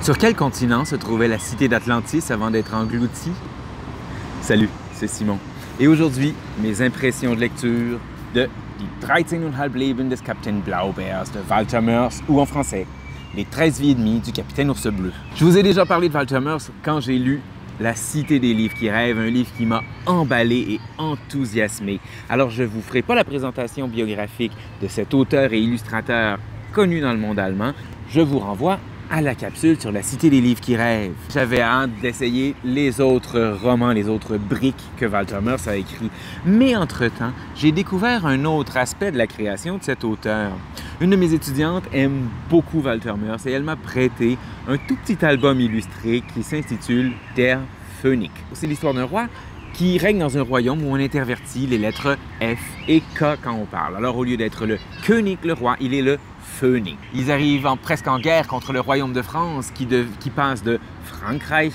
Sur quel continent se trouvait la cité d'Atlantis avant d'être engloutie? Salut, c'est Simon. Et aujourd'hui, mes impressions de lecture de Die 13,5 Leben des Capitaine Blaubeers de Walter Moers, ou en français, Les 13 vies et demie du Capitaine Ours Bleu. Je vous ai déjà parlé de Walter Moers quand j'ai lu La Cité des livres qui rêvent, un livre qui m'a emballé et enthousiasmé. Alors je ne vous ferai pas la présentation biographique de cet auteur et illustrateur connu dans le monde allemand. Je vous renvoie à la capsule sur La Cité des livres qui rêvent. J'avais hâte d'essayer les autres romans, les autres briques que Walter Moers a écrits. Mais entre-temps, j'ai découvert un autre aspect de la création de cet auteur. Une de mes étudiantes aime beaucoup Walter Moers et elle m'a prêté un tout petit album illustré qui s'intitule Der Phönix. C'est l'histoire d'un roi qui règne dans un royaume où on intervertit les lettres F et K quand on parle. Alors au lieu d'être le König, le roi, il est le Phönix. Ils arrivent presque en guerre contre le royaume de France qui passe de Frankreich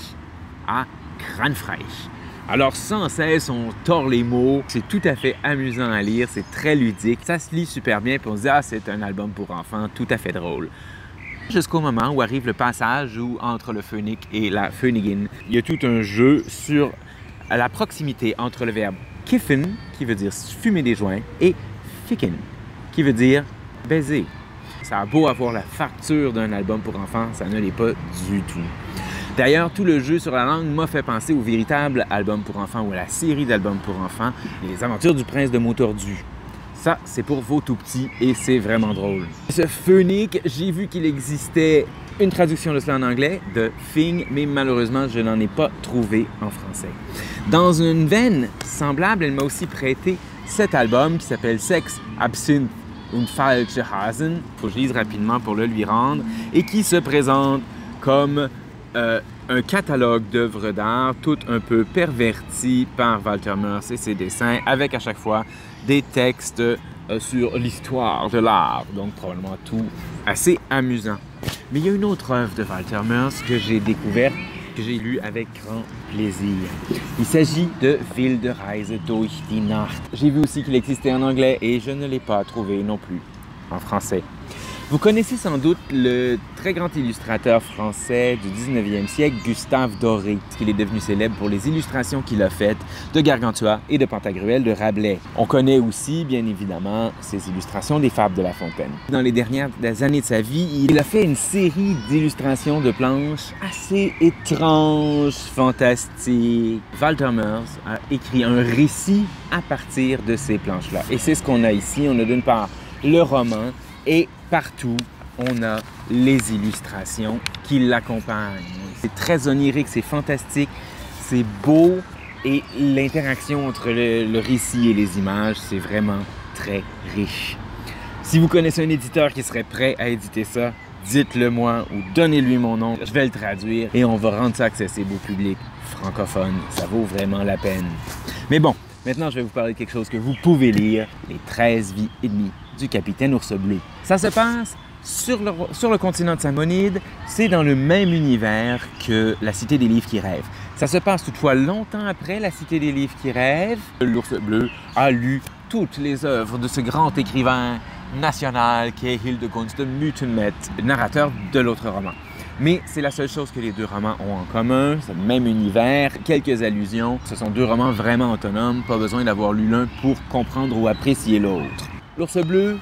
à Kranfreich. Alors sans cesse, on tord les mots, c'est tout à fait amusant à lire, c'est très ludique, ça se lit super bien, puis on se dit « Ah, c'est un album pour enfants, tout à fait drôle ». Jusqu'au moment où arrive le passage où, entre le Phönix et la Phönigin, il y a tout un jeu sur la proximité entre le verbe « kiffen », qui veut dire « fumer des joints », et « ficken », qui veut dire « baiser ». Ça a beau avoir la facture d'un album pour enfants, ça ne l'est pas du tout. D'ailleurs, tout le jeu sur la langue m'a fait penser au véritable album pour enfants ou à la série d'albums pour enfants, Les Aventures du Prince de Motordu. Ça, c'est pour vos tout-petits et c'est vraiment drôle. Ce Phönix, j'ai vu qu'il existait une traduction de cela en anglais, de Thing, mais malheureusement, je n'en ai pas trouvé en français. Dans une veine semblable, elle m'a aussi prêté cet album qui s'appelle Sex, Absinthe und falsche Hasen, il faut que je lise rapidement pour le lui rendre, et qui se présente comme un catalogue d'œuvres d'art, tout un peu perverti par Walter Moers et ses dessins, avec à chaque fois des textes sur l'histoire de l'art, donc probablement tout assez amusant. Mais il y a une autre œuvre de Walter Moers que j'ai découverte, que j'ai lue avec grand plaisir. Il s'agit de Wilde Reise durch die Nacht. J'ai vu aussi qu'il existait en anglais et je ne l'ai pas trouvé non plus en français. Vous connaissez sans doute le très grand illustrateur français du 19e siècle, Gustave Doré, qu'il est devenu célèbre pour les illustrations qu'il a faites de Gargantua et de Pantagruel de Rabelais. On connaît aussi, bien évidemment, ses illustrations des Fables de La Fontaine. Dans les dernières années de sa vie, il a fait une série d'illustrations de planches assez étranges, fantastiques. Walter Moers a écrit un récit à partir de ces planches-là. Et c'est ce qu'on a ici. On a d'une part le roman, et partout, on a les illustrations qui l'accompagnent. C'est très onirique, c'est fantastique, c'est beau et l'interaction entre le récit et les images, c'est vraiment très riche. Si vous connaissez un éditeur qui serait prêt à éditer ça, dites-le moi ou donnez-lui mon nom, je vais le traduire et on va rendre ça accessible au public francophone. Ça vaut vraiment la peine. Mais bon, maintenant je vais vous parler de quelque chose que vous pouvez lire, Les 13 vies et demie du Capitaine Ours Bleu. Ça se passe sur le continent de Samonide, c'est dans le même univers que La Cité des livres qui rêvent. Ça se passe toutefois longtemps après La Cité des livres qui rêvent. L'Ours Bleu a lu toutes les œuvres de ce grand écrivain national qui est Hildegunst de Mythenmet, narrateur de l'autre roman. Mais c'est la seule chose que les deux romans ont en commun, c'est le même univers, quelques allusions. Ce sont deux romans vraiment autonomes, pas besoin d'avoir lu l'un pour comprendre ou apprécier l'autre. L'Ours Bleu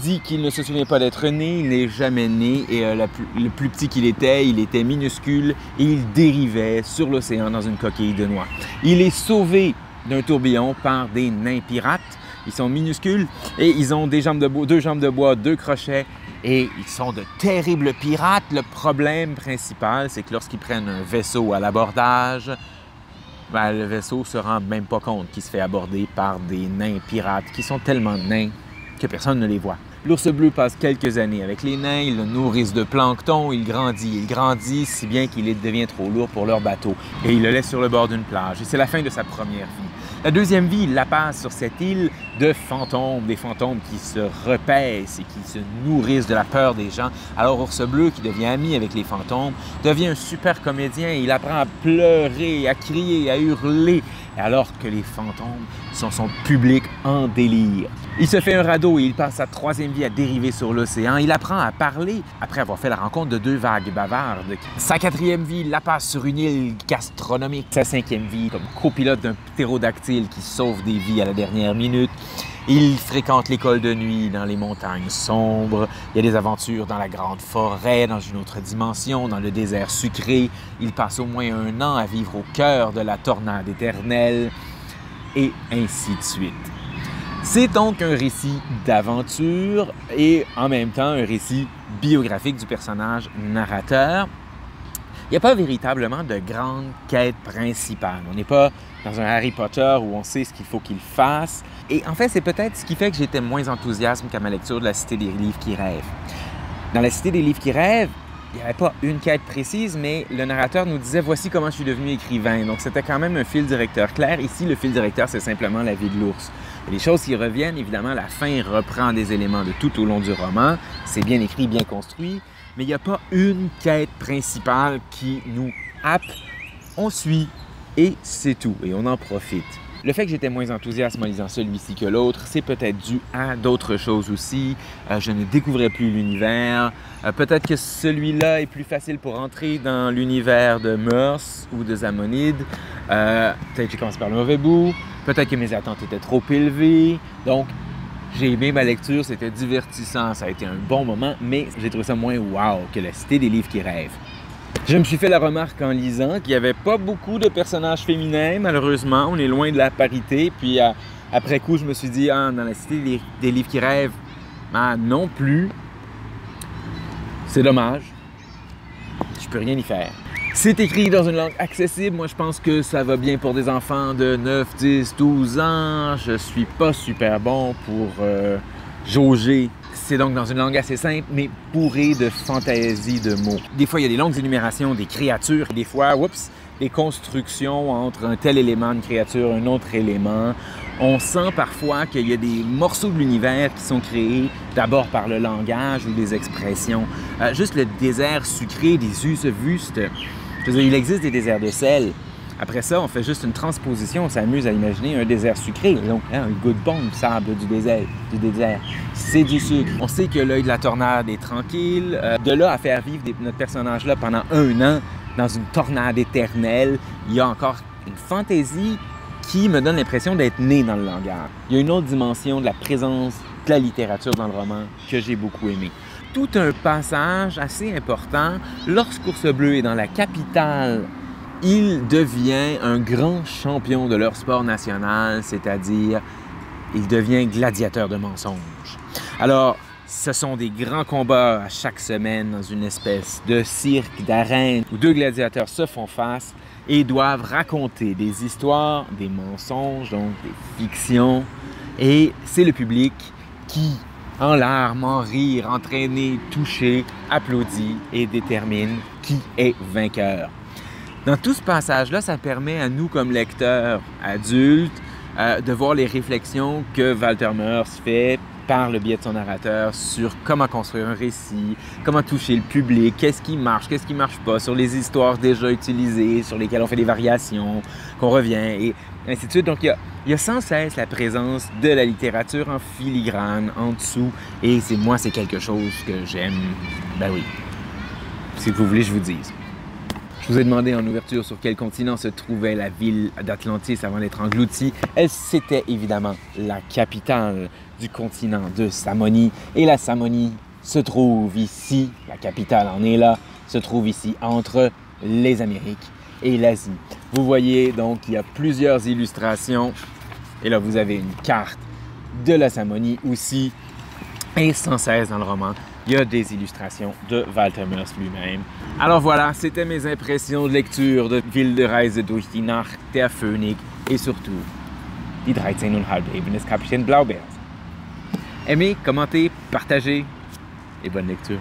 dit qu'il ne se souvient pas d'être né, il n'est jamais né et le plus petit qu'il était, il était minuscule et il dérivait sur l'océan dans une coquille de noix. Il est sauvé d'un tourbillon par des nains pirates. Ils sont minuscules et ils ont deux jambes de bois, deux crochets et ils sont de terribles pirates. Le problème principal, c'est que lorsqu'ils prennent un vaisseau à l'abordage, le vaisseau ne se rend même pas compte qu'il se fait aborder par des nains pirates qui sont tellement nains que personne ne les voit. L'Ours Bleu passe quelques années avec les nains, ils le nourrissent de plancton, il grandit si bien qu'il devient trop lourd pour leur bateau et il le laisse sur le bord d'une plage et c'est la fin de sa première vie. La deuxième vie, il la passe sur cette île de fantômes, des fantômes qui se repaissent et qui se nourrissent de la peur des gens. Alors Ours Bleu, qui devient ami avec les fantômes, devient un super comédien. Il apprend à pleurer, à crier, à hurler, alors que les fantômes sont son public en délire. Il se fait un radeau et il passe sa 3e vie à dériver sur l'océan. Il apprend à parler après avoir fait la rencontre de 2 vagues bavardes. Sa 4e vie, il la passe sur une île gastronomique. Sa 5e vie, comme copilote d'un ptérodactyle qui sauve des vies à la dernière minute. Il fréquente l'école de nuit dans les montagnes sombres. Il y a des aventures dans la grande forêt, dans une autre dimension, dans le désert sucré. Il passe au moins 1 an à vivre au cœur de la tornade éternelle, et ainsi de suite. C'est donc un récit d'aventure et en même temps un récit biographique du personnage narrateur. Il n'y a pas véritablement de grande quête principale. On n'est pas dans un Harry Potter où on sait ce qu'il faut qu'il fasse. Et en fait, c'est peut-être ce qui fait que j'étais moins enthousiaste qu'à ma lecture de La Cité des livres qui rêvent. Dans La Cité des livres qui rêvent, il n'y avait pas une quête précise, mais le narrateur nous disait « Voici comment je suis devenu écrivain ». Donc, c'était quand même un fil directeur clair. Ici, le fil directeur, c'est simplement la vie de l'ours. Il y a des choses qui reviennent. Évidemment, la fin reprend des éléments de tout au long du roman. C'est bien écrit, bien construit. Mais il n'y a pas une quête principale qui nous happe. On suit et c'est tout. Et on en profite. Le fait que j'étais moins enthousiaste en lisant celui-ci que l'autre, c'est peut-être dû à d'autres choses aussi. Je ne découvrais plus l'univers. Peut-être que celui-là est plus facile pour entrer dans l'univers de Mœurs ou de Zamonide. Peut-être que j'ai commencé par le mauvais bout. Peut-être que mes attentes étaient trop élevées. Donc, j'ai aimé ma lecture, c'était divertissant, ça a été un bon moment, mais j'ai trouvé ça moins wow que La Cité des livres qui rêvent. Je me suis fait la remarque en lisant qu'il n'y avait pas beaucoup de personnages féminins, malheureusement. On est loin de la parité. Puis après coup, je me suis dit, dans La Cité des livres qui rêvent, non plus. C'est dommage. Je peux rien y faire. C'est écrit dans une langue accessible. Moi, je pense que ça va bien pour des enfants de 9, 10, 12 ans. Je suis pas super bon pour jauger. C'est donc dans une langue assez simple, mais bourrée de fantaisie de mots. Des fois, il y a des longues énumérations des créatures. Des fois, des constructions entre un tel élément de créature, un autre élément. On sent parfois qu'il y a des morceaux de l'univers qui sont créés d'abord par le langage ou des expressions. Juste le désert sucré des Usevustes. Je veux dire, il existe des déserts de sel. Après ça, on fait juste une transposition, on s'amuse à imaginer un désert sucré. Donc, une goutte bombe, sable du désert, c'est du sucre. On sait que l'œil de la tornade est tranquille. De là à faire vivre notre personnage-là pendant 1 an dans une tornade éternelle, il y a encore une fantaisie qui me donne l'impression d'être né dans le langage. Il y a une autre dimension de la présence de la littérature dans le roman que j'ai beaucoup aimé. Tout un passage assez important, lorsqu'Ours Bleu est dans la capitale, il devient un grand champion de leur sport national, c'est-à-dire il devient gladiateur de mensonges. Alors, ce sont des grands combats à chaque semaine dans une espèce de cirque, d'arène, où 2 gladiateurs se font face et doivent raconter des histoires, des mensonges, donc des fictions. Et c'est le public qui, en larmes, en rire, entraîné, touché, applaudit et détermine qui est vainqueur. Dans tout ce passage-là, ça permet à nous, comme lecteurs adultes, de voir les réflexions que Walter Moers fait par le biais de son narrateur sur comment construire un récit, comment toucher le public, qu'est-ce qui marche pas, sur les histoires déjà utilisées, sur lesquelles on fait des variations, qu'on revient, et ainsi de suite. Donc, il y a sans cesse la présence de la littérature en filigrane, en dessous, et c'est quelque chose que j'aime. Ben oui, si vous voulez, je vous dise. Je vous ai demandé en ouverture sur quel continent se trouvait la ville d'Atlantis avant d'être engloutie. C'était évidemment la capitale du continent de Samonie. Et la Samonie se trouve ici, la capitale en est là, se trouve ici entre les Amériques et l'Asie. Vous voyez donc il y a plusieurs illustrations. Et là, vous avez une carte de la Samonie aussi. Et sans cesse dans le roman, il y a des illustrations de Walter Moers lui-même. Alors voilà, c'était mes impressions de lecture de Wilde Reise durch die Nacht der Phönix et surtout Die 13,5 Leben des Kapitän Blaubeers. Aimez, commentez, partagez et bonne lecture.